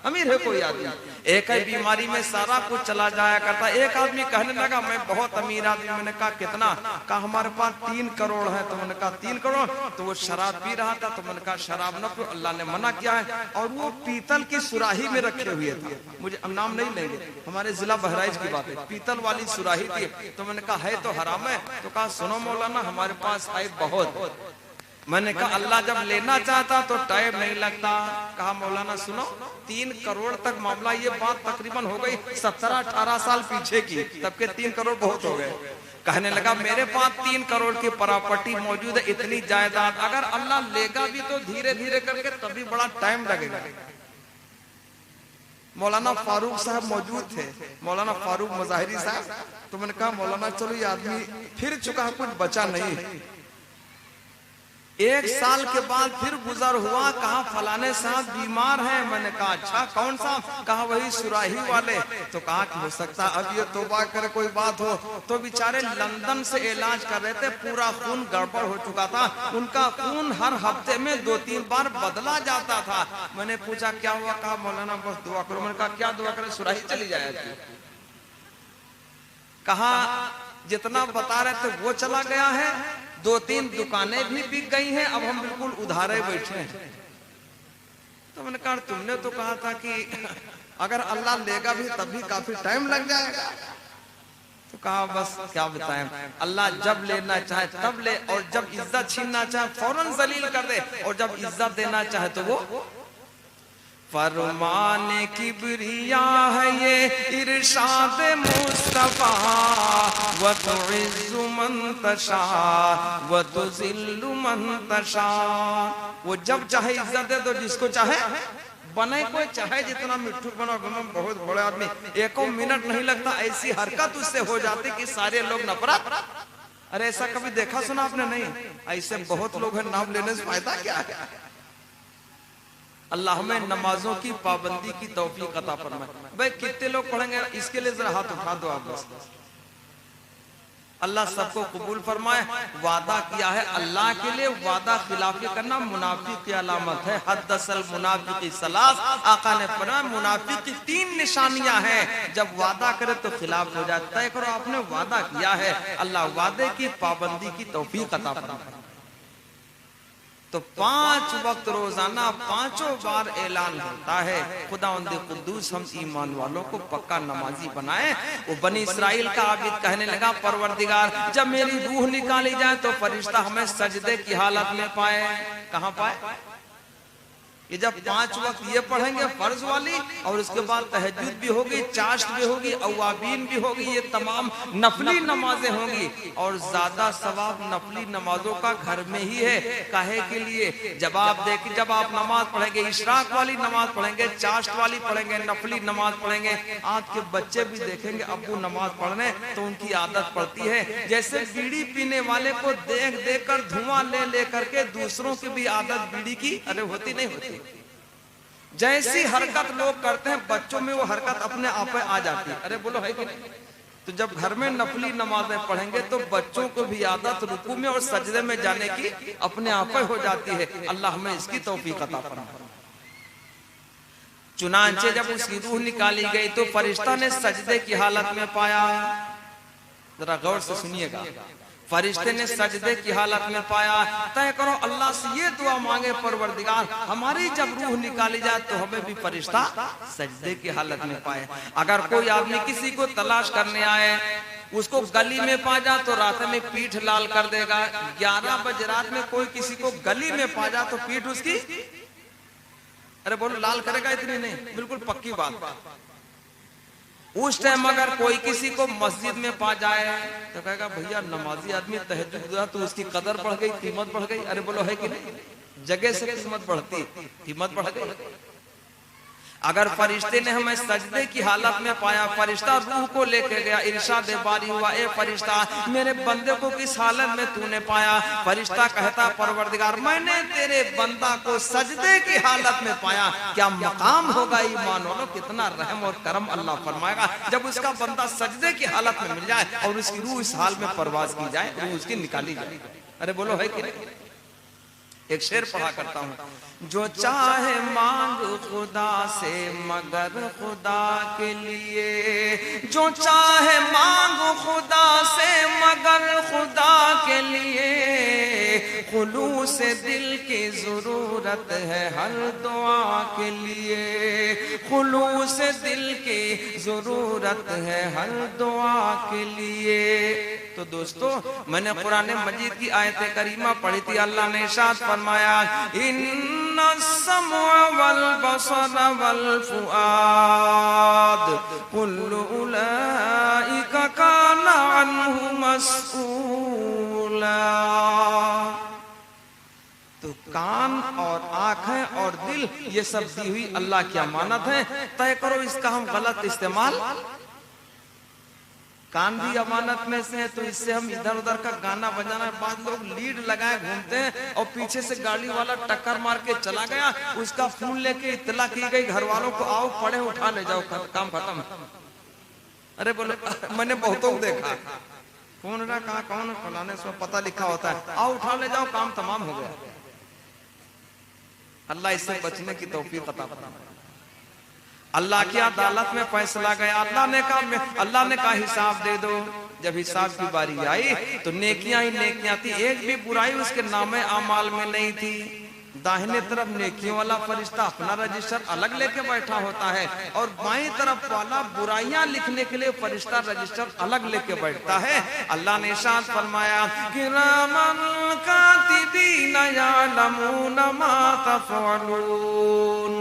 अमीर है कोई आदमी, एक ही बीमारी में सारा कुछ चला जाया करता। एक आदमी कहने लगा मैं बहुत अमीर आदमी। मैंने कहा कितना? कहा हमारे पास 3 करोड़ है। तो मैंने कहा 3 करोड़? तो वो शराब पी रहा था। तो मैंने कहा शराब न पियो, अल्लाह ने मना किया है। और वो पीतल की सुराही में रखे हुए थे, मुझे नाम नहीं लेंगे, हमारे जिला बहराइच की बात है, पीतल वाली सुराही थी। तो मैंने कहा है तो हराम है? तो कहा सुनो मौलाना, हमारे पास है बहुत। मैंने कहा अल्लाह जब लेना चाहता तो टाइम नहीं लगता। कहा मौलाना सुनो, 3 करोड़ तक मामला, ये बात तकरीबन हो गई 17-18 साल पीछे की, तब के 3 करोड़ बहुत हो गए। कहने लगा मेरे पास 3 करोड़ की प्रॉपर्टी मौजूद है, इतनी जायदाद, अगर अल्लाह लेगा भी तो धीरे धीरे करके, तभी बड़ा टाइम लगेगा। मौलाना फारूक साहब मौजूद थे, मौलाना फारूक मजाहिरी साहब। तो मैंने कहा मौलाना चलो, ये आदमी फिर चुका, कुछ बचा नहीं। 1 साल के बाद फिर गुजर हुआ, कहा फलाने साहब बीमार हैं। मैंने कहा अच्छा कौन सा? कहा वही सुराही वाले। तो कहा कि हो सकता अब ये तौबा करे कोई बात हो। तो बेचारे लंदन से इलाज कर रहे थे, पूरा खून गड़बड़ हो चुका था, उनका खून हर हफ्ते में 2-3 बार बदला जाता था। मैंने पूछा क्या हुआ? कहा मौलाना बस दुआ करो। मैंने कहा क्या दुआ करें? सुराही चली जाएगी। कहा जितना बता रहे थे वो चला गया है, 2-3 दुकानें भी बिक गई हैं, अब हम बिल्कुल उधारे बैठे हैं। तो मैंने कहा तुमने तो कहा था कि अगर अल्लाह लेगा भी तभी काफी टाइम लग जाएगा। तो कहा बस क्या बताएं, अल्लाह जब लेना चाहे तब ले, और जब इज्जत छीनना चाहे फौरन जलील कर दे, और जब इज्जत देना चाहे तो वो फरमाने किबरिया है ये इरशाद मुस्तफा, व तुइज़्ज़ु मन तशा व तुज़िल्लु मन तशा। वो जब चाहे इज्जत दे दो जिसको चाहे, बने कोई चाहे जितना मिट्टू बनो, बहुत बड़े आदमी, 1 मिनट नहीं लगता ऐसी हरकत उससे हो जाती कि सारे लोग नफरत। अरे ऐसा कभी देखा सुना आपने? नहीं, ऐसे बहुत लोग हैं, नाम लेने से फायदा क्या है। अल्लाह हमें नमाजों की पाबंदी की तौफीक अता फरमाए। भाई कितने लोग पढ़ेंगे इसके लिए जरा हाथ उठा दो आप बस। अल्लाह सबको कबूल फरमाए। वादा किया है अल्लाह के लिए, वादा खिलाफी करना मुनाफिक की अलामत है। हद्दसल मुनाफिकी सलास, आका ने फरमाया मुनाफिक की 3 निशानियां हैं, जब वादा करे तो खिलाफ हो जाए। तय करो आपने वादा किया है, अल्लाह वादे की पाबंदी की तौफीक अता फरमाए। तो 5 वक्त रोजाना 5 बार ऐलान होता है, खुदावंद कुद्दूस हम ईमान वालों को पक्का नमाजी बनाए। वो बनी इस्राइल का आबिद कहने लगा परवरदिगार जब मेरी रूह निकाली जाए तो फरिश्ता हमें सजदे की हालत में पाए। कहाँ पाए? ये जब 5 वक्त ये पढ़ेंगे फर्ज वाली, और उसके बाद तहज्जुद भी होगी, चाश्त भी होगी, अवाबीन भी होगी, ये तमाम नफली नमाजें होंगी। और ज्यादा सवाब नफली नमाजों का घर में ही है। काहे के लिए? जब आप नमाज पढ़ेंगे, इशराक वाली नमाज पढ़ेंगे, चाश्त वाली पढ़ेंगे, नफली नमाज पढ़ेंगे, आपके बच्चे भी देखेंगे अब्बू नमाज पढ़ने, तो उनकी आदत पड़ती है। जैसे बीड़ी पीने वाले को देख देख कर धुआं ले लेकर के दूसरों की भी आदत बीड़ी की अरे होती नहीं होती। जैसी हरकत लोग करते हैं बच्चों में वो हरकत अपने आप आ जाती है। अरे बोलो है कि नहीं? तो जब घर में नफली नमाजें पढ़ेंगे तो बच्चों को भी आदत रुकू में और सजदे में जाने की अपने आप हो जाती है। अल्लाह हमें इसकी तौफीक अता फरमाए। चुनांचे जब उसकी रूह निकाली गई तो फरिश्ता ने सजदे की हालत में पाया। जरा गौर से सुनिएगा, फरिश्ते ने सजदे की हालत में पाया। तय करो अल्लाह से ये दुआ मांगे, परवरदिगार हमारी जब रूह निकाली जाए तो हमें भी फरिश्ता सजदे की हालत में पाए। अगर कोई आदमी किसी को तलाश करने आए, उसको गली में पा जा तो रात में पीठ लाल कर देगा। 11 बजे रात में कोई किसी को गली में पा जा तो पीठ उसकी अरे बोलो लाल करेगा? इतनी नहीं, बिल्कुल पक्की बात। उस टाइम अगर कोई किसी को मस्जिद में पा जाए तो कहेगा भैया नमाजी आदमी तहज्जुद तो उसकी कदर बढ़ गई, कीमत बढ़ गई। अरे बोलो है कि नहीं? जगह से कीमत बढ़ती, कीमत बढ़ गई। अगर फरिश्ते ने हमें सजदे की हालत में पाया, फरिश्ता रूह को लेके गया, इरशाद बारी हुआ, ए फरिश्ता मेरे बंदे को किस हालत में तूने पाया? फरिश्ता कहता परवरदिगार मैंने तेरे बंदा को सजदे की हालत में पाया। क्या मकाम होगा ईमान वालों, कितना रहम और करम अल्लाह फरमाएगा जब उसका बंदा सजदे की हालत में मिल जाए और उसकी रूह इस हाल में परवाज की जाए, रूह उसकी निकाली जाए। अरे बोलो है कि नहीं? एक शेर पढ़ा करता हूँ, जो चाहे मांग खुदा से मगर खुदा के लिए, जो चाहे मांग खुदा से मगर खुदा के लिए, खुलूस दिल की जरूरत है हर दुआ के लिए, खुलूस दिल की जरूरत है हर दुआ के लिए। तो दोस्तों मैंने कुरान मजीद की आयत करीमा पढ़ी थी। अल्लाह ने इरशाद फरमाया इन्ना सम्अ वल बसर वल फुआद कुल्लु उलाइका काना अन्हु मस्ऊला। तो कान और आंखें और दिल ये सब दी हुई अल्लाह की अमानत है। तय करो इसका हम गलत इस्तेमाल। कान भी अमानत में से है, तो इससे हम इधर उधर का गाना बजाना, बाद लोग लीड लगाए घूमते हैं और पीछे से गाड़ी वाला टक्कर मार के चला गया, उसका फोन लेके इत्तला की गई घर वालों को, आओ पढ़े उठा ले जाओ, काम खत्म। अरे बोले मैंने बहुतों को देखा, फोन रहा कहा कौन फलाने से पता लिखा होता है, आओ उठा ले जाओ, काम तमाम हो गया। अल्लाह इससे बचने की तौफीक अता फरमाए। अल्लाह की अदालत में फैसला गया, अल्लाह ने कहा हिसाब दे दो। जब हिसाब की बारी आई तो नेकियां ही नेकियां थी, एक भी बुराई उसके नामे अमाल में नहीं थी। दाहिने तरफ नेकियों वाला फरिश्ता अपना रजिस्टर अलग लेके बैठा होता है और बाईं तरफ वाला बुराइयां लिखने के लिए फरिश्ता रजिस्टर अलग लेके बैठता है। अल्लाह ने इरशाद फरमाया किरामन कातिबीन यअलमून मा तफअलून।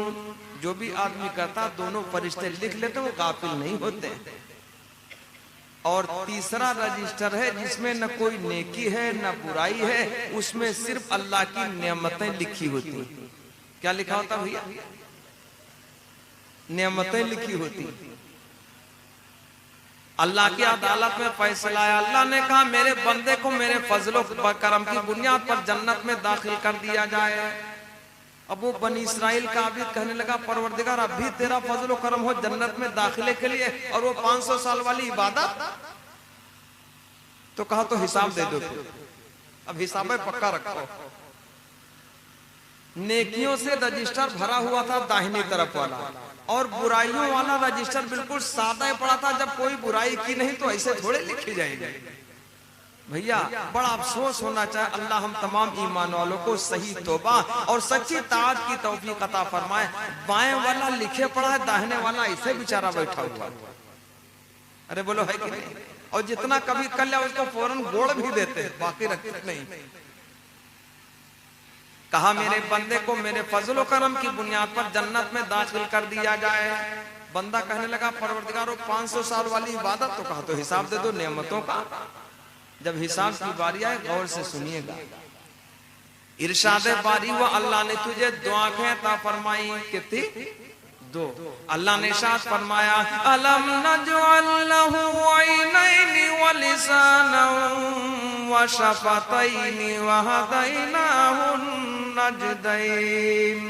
जो भी आदमी करता दोनों फरिश्ते लिख लेते, वो गाफिल नहीं होते। और तीसरा रजिस्टर है जिसमें न कोई नेकी है न बुराई है, उसमें सिर्फ अल्लाह की नेमतें लिखी होती। क्या लिखा होता भैया? नेमतें लिखी होती। अल्लाह की अदालत में फैसला आया, अल्लाह ने कहा मेरे बंदे को मेरे फजलो करम की बुनियाद पर जन्नत में दाखिल कर दिया जाए। अब वो बनी इसराइल का आबिद कहने लगा परवरदिगार अभी तेरा फजलो करम हो जन्नत में दाखिले के लिए, और वो 500 साल वाली इबादत। तो कहा तो हिसाब दे दो। अब हिसाब पक्का रखो। नेकियों से रजिस्टर भरा हुआ था दाहिनी तरफ वाला, और बुराइयों वाला रजिस्टर बिल्कुल सादा ही पड़ा था। जब कोई बुराई की नहीं तो ऐसे थोड़े लिखे जाएंगे भैया। बड़ा अफसोस होना चाहिए। अल्लाह हम तमाम ईमान वालों को सही तौबा और सच्ची ताअत की तौफीक अता फरमाए। बाएं वाला लिखे पड़ा है, दाहिने वाला ऐसे बेचारा बैठा हुआ। अरे बोलो है कि नहीं? और जितना कभी कर लिया उसको फौरन गोड़ भी देते, बाकी रखते नहीं। कहा मेरे बंदे को मेरे फजल व करम की बुनियाद पर जन्नत में दाखिल कर दिया जाए। बंदा कहने लगा परवरदिगारो 500 साल वाली इबादत, तो कहा तो हिसाब दे दो नेमतों का। जब हिसाब की बारी आए गौर से सुनिएगा। इरशाद बारी हुआ, अल्लाह ने तुझे दो आंखें अता फरमाई, कितनी? 2। अल्लाह ने इरशाद फरमाया, अलम नजअल लहू ऐनैनि व लिसानन व शफतैनि व हदैनाहु नजदैन।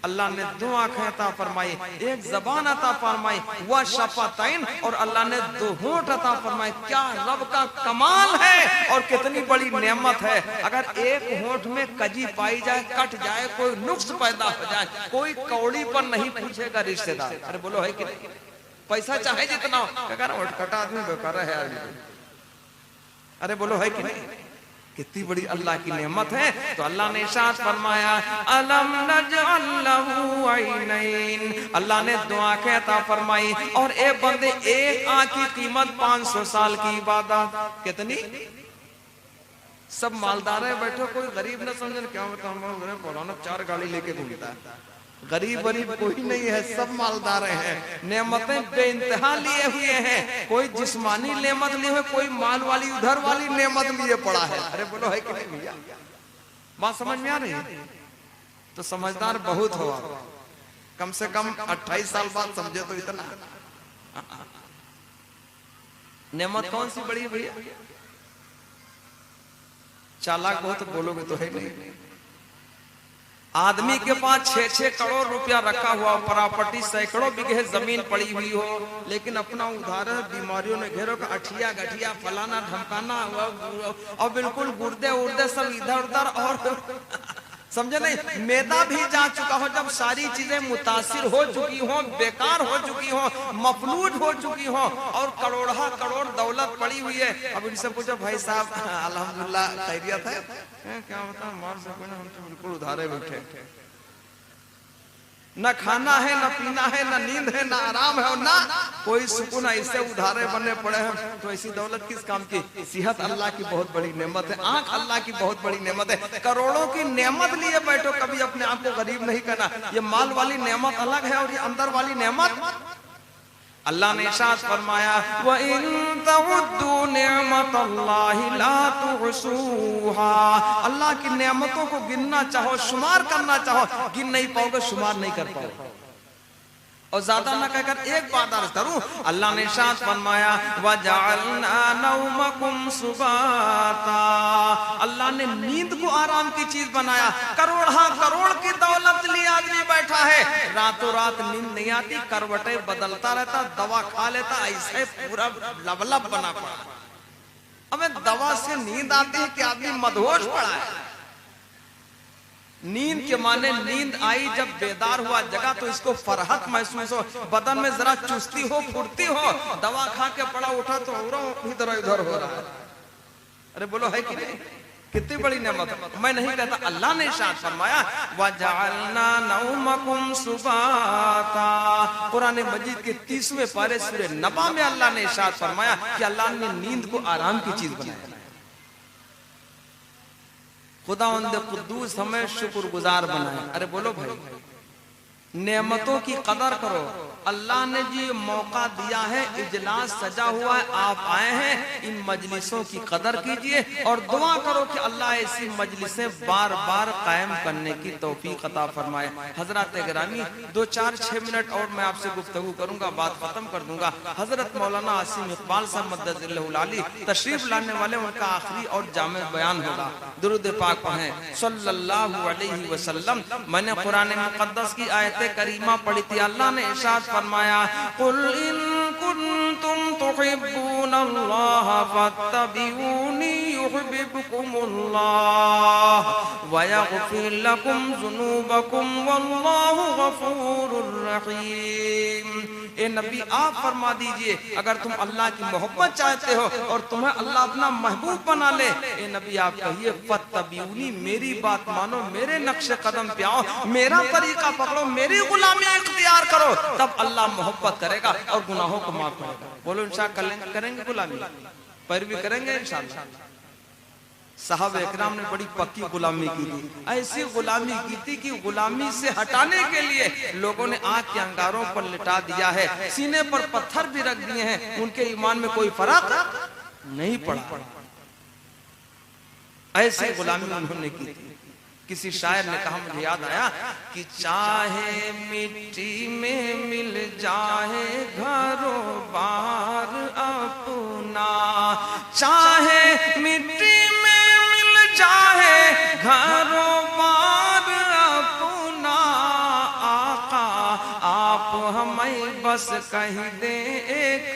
अल्लाह ने 2 आंखें अता फरमाई, 1 जबान अता फरमाई, व शफतैन, और अल्लाह ने 2 होंठ अता फरमाए। क्या रब का कमाल है और कितनी बड़ी नेमत है। अगर एक होंठ में कजी पाई जाए, कट जाए, कोई नुक्स पैदा हो जाए, कोई कौड़ी पर नहीं पूछेगा रिश्तेदार। अरे बोलो है कि नहीं? पैसा चाहे जितना हो, अगर होंठ कटा आदमी बेकार है यार। अरे बोलो है कि नहीं? कितनी बड़ी अल्लाह की नेमत है। तो अल्लाह ने इरशाद फरमाया, अलम नजअल लहू ऐनैन, अल्लाह ने 2 आंखें अता फरमाई। और एक बंदे, एक आंख की कीमत 500 साल की इबादत। कितनी? सब मालदार है बैठो, कोई गरीब न समझे। क्या बताऊं, पुराना 4 गाड़ी लेके घूमता है। गरीब गरीब कोई नहीं है, सब मालदार हैं। नेमतें बेइंतहा लिए हुए हैं। कोई जिस्मानी नेमत लिए हुए, कोई माल वाली उधर वाली नेमत लिए पड़ा है। अरे बोलो है कि नहीं भैया? बात समझ में आ रही है? तो समझदार बहुत हो, कम से कम 28 साल बाद समझे तो इतना। नेमत कौन सी बड़ी भैया? चालाक हो तो बोलोगे तो है नहीं। आदमी के पास 6-6 करोड़ रुपया रखा हुआ, प्रॉपर्टी सैकड़ों बीघे जमीन पड़ी हुई हो, लेकिन अपना उधार बीमारियों ने घेरो का अठिया गठिया फलाना ढमकाना और बिल्कुल गुर्दे उर्दे सब इधर उधर, और समझे नहीं, मैदा भी जा चुका हो। जब सारी चीजें मुतासिर हो चुकी हो, बेकार हो चुकी हो, मफलूज हो चुकी हो, और करोड़ा करोड़ दौलत पड़ी हुई है। अब इनसे पूछो, भाई साहब अल्हम्दुलिल्लाह खैरियत है? क्या बता, मार सको ना, हम तो बिल्कुल उधारे बैठे। न खाना है, न पीना है, न नींद है, न आराम है, और ना कोई सुकून। इससे उधारे बनने पड़े हैं। तो ऐसी दौलत किस काम की? सेहत अल्लाह की बहुत बड़ी नेमत है, आंख अल्लाह की बहुत बड़ी नेमत है। करोड़ों की नेमत लिए बैठो, कभी अपने आप को गरीब नहीं करना। ये माल वाली नेमत अलग है, और ये अंदर वाली नेमत। अल्लाह ने इरशाद फरमाया, व इन तउद्दू निअमतल्लाहि ला तुहसूहा। अल्लाह की नेमतों को गिनना चाहो, शुमार करना चाहो, गिन नहीं पाओगे, शुमार नहीं कर पाओगे। और ज्यादा ना कहकर एक बात अर्ज करूं, अल्लाह ने इरशाद फरमाया, व जअलना नौमकुम सुबाता। अल्लाह ने नींद को आराम की चीज बनाया। करोड़ की दौलत लिए आदमी बैठा है, रातों रात नींद नहीं आती, करवटें बदलता रहता, दवा खा लेता, ऐसे पूरा लबलब बना पड़ा। हमें दवा से नींद आती है कि आदमी मदहोश पड़ा है। नींद के माने नींद आई, जब बेदार हुआ जगह तो इसको फरहत महसूस हो, बदन में जरा चुस्ती हो, फुर्ती हो। दवा खा के पड़ा उठा तो इधर उधर हो रहा है। अरे बोलो है कि नहीं? कितनी बड़ी नेमत है। मैं नहीं कहता, अल्लाह ने इरशाद फरमाया, वजअलना नौमकुम सुबाता। कुरान मजीद के 30वें पारे सूरह नबा में अल्लाह ने इरशाद फरमाया कि अल्लाह ने नींद को आराम की चीज बनाया। खुदावंद कुद्दूस हमें शुक्रगुजार बनाए। अरे बोलो भाई, नेमतों की कदर करो। अल्लाह ने जी मौका दिया है, इजलास सजा हुआ है, आप आए हैं, इन मजलिसों की कदर कीजिए और दुआ करो कि अल्लाह ऐसी मजलिसें बार बार कायम करने की तौफीक अता फरमाए। हजरत गिरामी 2-4-6 मिनट और मैं आपसे गुफ्तगू करूंगा, बात खत्म कर दूंगा। हजरत मौलाना आसिम इकबाल साहब मद्दजिल्लहुल आली तशरीफ लाने वाले, उनका आखिरी और जामे बयान होगा। दुरूद पाक पढ़ें सल्लल्लाहु अलैहि वसल्लम। मैंने कुरान मुक़द्दस की आयत करीमा पढ़ी थी। अल्लाह ने इरशाद फरमाया, कुल इन कुंतुम तुहिब्बूनल्लाह फत्तबिऊनी युहिब्बुकुमुल्लाह व यग़फिर लकुम ज़ुनूबकुम वल्लाहु गफूरुर रहीम। ए नबी आप फरमा दीजिए, अगर तुम अल्लाह की मोहब्बत चाहते हो और तुम्हें अल्लाह अपना महबूब बना ले, ए नबी आप कहिए फत्तबिऊनी, मेरी बात मानो, मेरे नक्शे कदम पे आओ, मेरा तरीका पकड़ो, मेरी गुलामी इख्तियार करो, तब अल्लाह मोहब्बत करेगा और गुनाहों को माफ करेगा। बोलो इंशाअल्लाह करेंगे गुलामी, पैरवी करेंगे इंशाअल्लाह। साहब इकराम ने बड़ी पक्की गुलामी की थी, ऐसी गुलामी की थी कि गुलामी से हटाने के लिए लोगों ने आग के अंगारों पर लिटा दिया है, सीने पर पत्थर भी रख दिए हैं, उनके ईमान में कोई फर्क नहीं पड़ा। ऐसी गुलामी उन्होंने की थी। किसी शायर ने कहा, मुझे याद आया कि चाहे मिट्टी में मिल जाए घरों बार अपना, चाहे मिट्टी में मिल जाए घरों बार अपना, आका आप हमें बस कह दे एक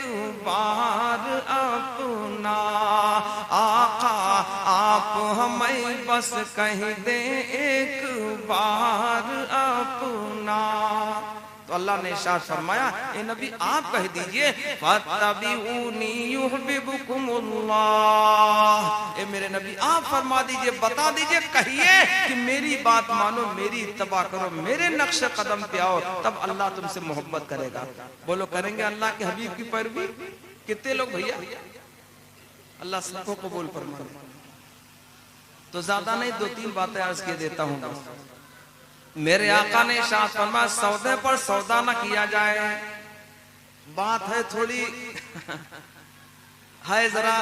बार अपना, आका आप हमें बस कह दे एक बार अपना। तो अल्लाह ने इरशाद फरमाया, ए नबी आप कह दीजिए, फत्तबिऊनी युहब्बिबुकुमुल्लाह, ए मेरे नबी आप फरमा दीजिए, बता दीजिए, कहिए कि मेरी बात मानो, मेरी इत्तबा करो, मेरे नक्श कदम पे आओ, तब अल्लाह तुमसे मोहब्बत करेगा। बोलो करेंगे अल्लाह के हबीब की पैरवी? कितने लोग भैया? अल्लाह सबको कबूल फरमाए। तो ज्यादा नहीं, 2-3 बातें अर्ज किए देता हूँ। मेरे आका ने इरशाद फरमाया, सौदे पर सौदा न किया जाए। बात है थोड़ी है, जरा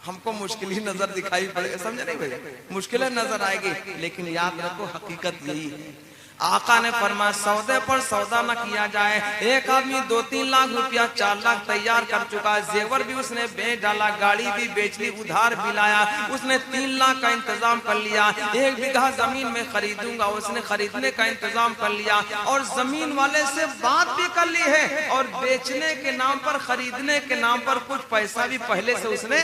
हमको मुश्किल ही नजर दिखाई पड़ेगी, समझे नहीं भैया? मुश्किलें नजर आएगी, लेकिन याद रखो हकीकत यही है। आका ने फरमाया, सौदे पर सौदा न किया जाए। एक आदमी 2-3 लाख रुपया, 4 लाख तैयार कर चुका है, जेवर भी उसने बेच डाला, गाड़ी भी बेच ली, उधार भी लाया, उसने 3 लाख का इंतजाम कर लिया। 1 बीघा जमीन में खरीदूंगा, उसने खरीदने का इंतजाम कर लिया, और जमीन वाले से बात भी कर ली है, और बेचने के नाम पर, खरीदने के नाम पर कुछ पैसा भी पहले से उसने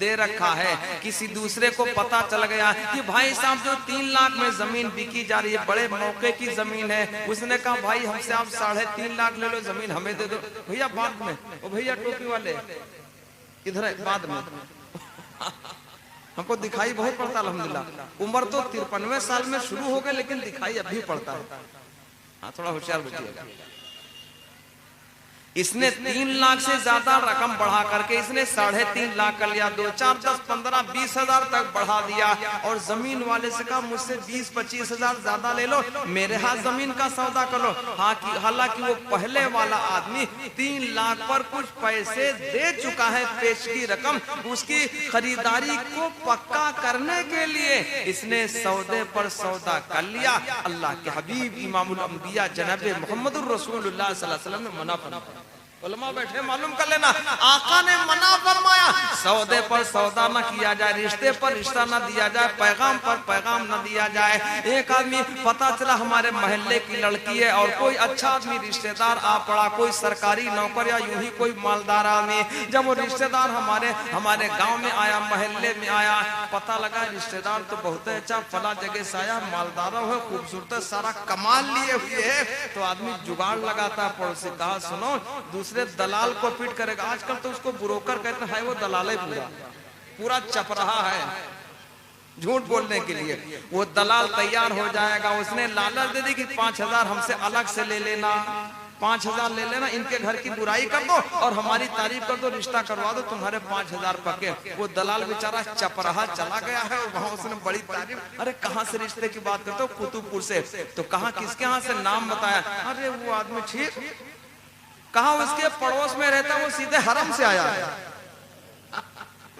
दे रखा है। किसी दूसरे को पता चल गया कि भाई साहब जो 3 लाख में जमीन बिकी जा रही है, बड़े मौके की जमीन है, उसने कहा भाई हमसे आप 3.5 लाख ले लो, जमीन हमें दे दो। भैया बाद में, ओ भैया टोपी वाले इधर है, बाद में हमको दिखाई बहुत पड़ता है अल्हम्दुलिल्लाह। उम्र तो 53वें साल में शुरू हो गए, लेकिन दिखाई अभी पड़ता है। हाँ, थोड़ा होशियार बचिएगा। इसने 3 लाख से ज्यादा रकम बढ़ा करके इसने 3.5 लाख कर लिया, 2, 4, 10, 15, 20 हजार तक बढ़ा दिया, और जमीन वाले से कहा मुझसे 20-25 हजार ज्यादा ले लो, मेरे हाथ जमीन का सौदा कर लो। हाँ, हालांकि वो पहले वाला आदमी 3 लाख पर कुछ पैसे दे चुका है, पेशगी रकम, उसकी खरीदारी को पक्का करने के लिए इसने सौदे पर सौदा कर लिया। अल्लाह के हबीब इमामुल अंबिया जनाब मोहम्मदुर रसूलुल्लाह सल्लल्लाहु अलैहि वसल्लम ने मना फरमाया। उलमा बैठे, मालूम कर लेना, आका ने मना फरमाया, सौदे पर सौदा न किया जाए, रिश्ते पर रिश्ता न दिया जाए, पैगाम पर पैगाम न दिया जाए। एक आदमी पता चला हमारे मोहल्ले की लड़की है, और कोई अच्छा आदमी रिश्तेदार आ पड़ा, कोई सरकारी नौकर या यूं ही कोई मालदार आदमी। जब वो रिश्तेदार हमारे गांव में आया, मोहल्ले में आया, पता लगा रिश्तेदार तो बहुत अच्छा, फला जगह से आया, मालदार है, खूबसूरत, सारा कमाल लिए हुए है। तो आदमी जुगाड़ लगाता, पड़ोसी कहा सुनो, दूसरे दलाल को पीट करेगा। आजकल तो उसको ब्रोकर कहते हैं, वो दलाल ही पूरा चप रहा है झूठ बोलने के लिए। वो दलाल तैयार हो जाएगा, उसने लालच दे दी कि 5,000 हमसे अलग से ले लेना, 5,000 ले लेना, इनके घर की बुराई कर दो और हमारी तारीफ कर दो, रिश्ता करवा दो, तुम्हारे 5,000 पक्के। वो दलाल बेचारा चप रहा चला गया है, और वहां उसने बड़ी तारीफ, अरे कहाँ से रिश्ते की बात करते हो? कुतुबपुर से। तो कहा किसके यहाँ से? नाम बताया। अरे वो आदमी ठीक, कहा उसके पड़ोस में रहता, वो सीधे हरम से आया है,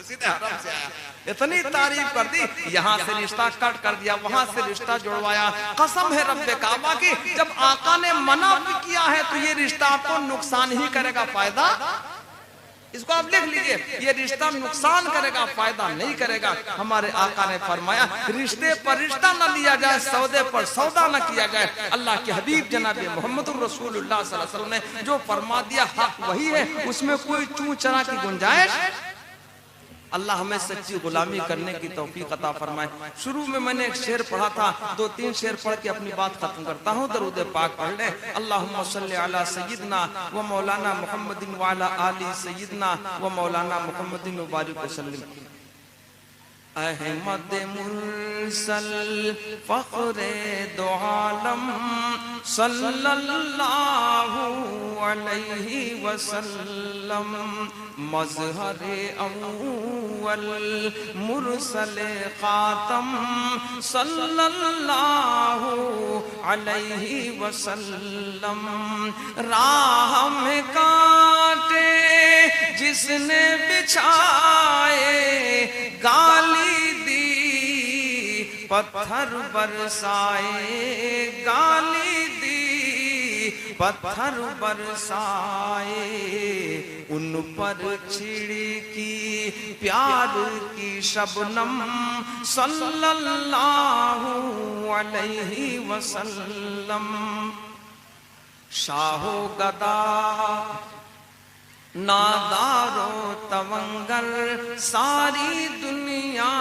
सीधे हरम से आया। इतनी तारीफ कर दी, यहाँ से रिश्ता कट कर दिया, वहां से रिश्ता जुड़वाया। कसम है रब्बे काबा की, जब आका ने मना भी किया है तो ये रिश्ता आपको नुकसान ही करेगा, फायदा, इसको आप लिख लीजिए, ये रिश्ता नुकसान करेगा, फायदा नहीं करेगा। हमारे आका ने फरमाया, रिश्ते पर रिश्ता न लिया जाए, सौदे पर सौदा न किया जाए। अल्लाह के हबीब जनाब मोहम्मदुर रसूलुल्लाह सल्लल्लाहु अलैहि वसल्लम ने जो फरमा दिया हक वही है, उसमें कोई चूं चरा की गुंजाइश। अल्लाह हमें सच्ची गुलामी करने की तौफीक अता फरमाए। शुरू में मैंने एक शेर पढ़ा था, 2-3 शेर पढ़ के अपनी बात खत्म करता हूँ। दरूद पाक पढ़ लें। अल्लाहुम्मा सल्ली अला सय्यिदना व मौलाना मुहम्मदिन व अला आलि सय्यिदना व मौलाना मुहम्मदिन व बारिक वसल्लम। अहमद मुरसल फख्रे दो आलम सल्लल्लाहु अलैहि वसल्लम मज़हरे अव्वल मुरसले खातम सल्लल्लाहु अलैहि वसल्लम। राह में कांटे जिसने बिछाए गाली दी पत्थर बरसाए गाली दी पत्थर बरसाए उन पर छिड़की प्यार की शबनम सल्लल्लाहु अलैहि वसल्लम। शाहो गदा नादारो तवंगर सारी दुनिया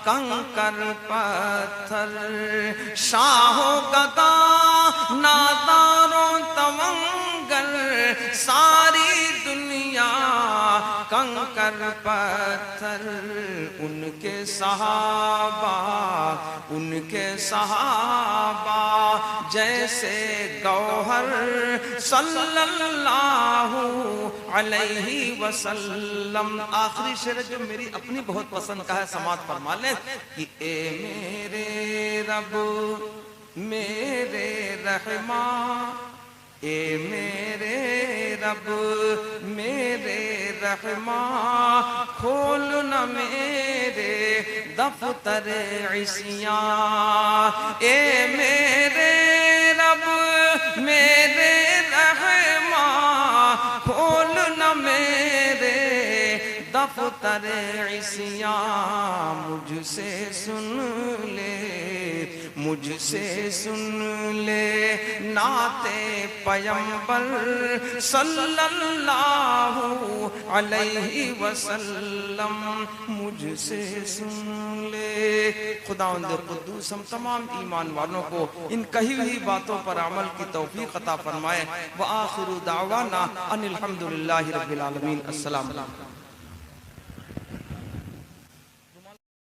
कंकर पत्थर। शाहो गदा नादारो तवंगर सारी दुनिया कंकर पत्थर। उनके सहाबा जैसे गौहर सल्लल्लाहु अलैहि वसल्लम। आखिरी शेर जो मेरी अपनी बहुत पसंद का है, समात फरमा ले कि ए मेरे रब मेरे रहमा, ए मेरे रब मेरे रहमा, खोल न मेरे दफ्तर इसियां। ए मेरे रब मेरे रहमा, खोल न मेरे दफ्तर इसियां। मुझसे सुन ले नाते पैगंबर सल्लल्लाहु अलैहि वसल्लम। मुझसे सुन ले। खुदावंद कुद्दूस हम तमाम ईमान वालों को इन कही हुई बातों पर अमल की तौफीक अता फरमाए। व आखिरु दावाना अनिल हम्दुलिल्लाहि रब्बिल आलमीन। अस्सलाम वालेकुम।